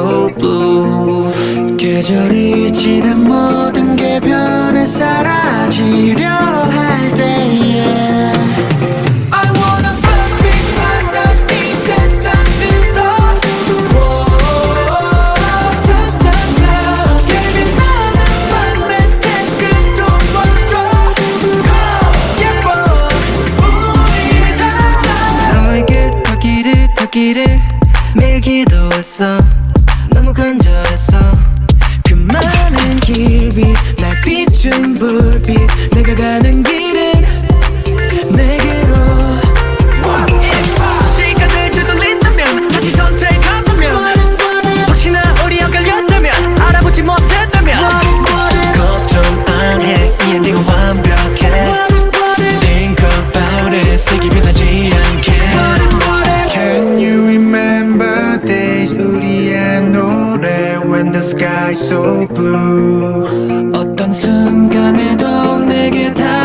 so blue. 계절이 지나 모든 게 변해 사라지려 할 때에 I wanna fly big like 이 세상으로 Don't stop now Baby 나는 맘에 새끝도 멈춰 Go yeah boy 우리잖아 너에게 닿기를 매일 기도했어 너무 간절했어 그 많은 길빛 날 비춘 불빛 내가 가는 길은 내게로 시간을 되돌린다면 다시 선택한다면 혹시나 우리 엇갈렸다면 알아보지 못했다면 걱정 안해 이 엔딩은 완벽해 Think about it 색이 변하지 않게 Can you remember days 우리의 노래 When the sky so blue 어떤 순간에도 내게 다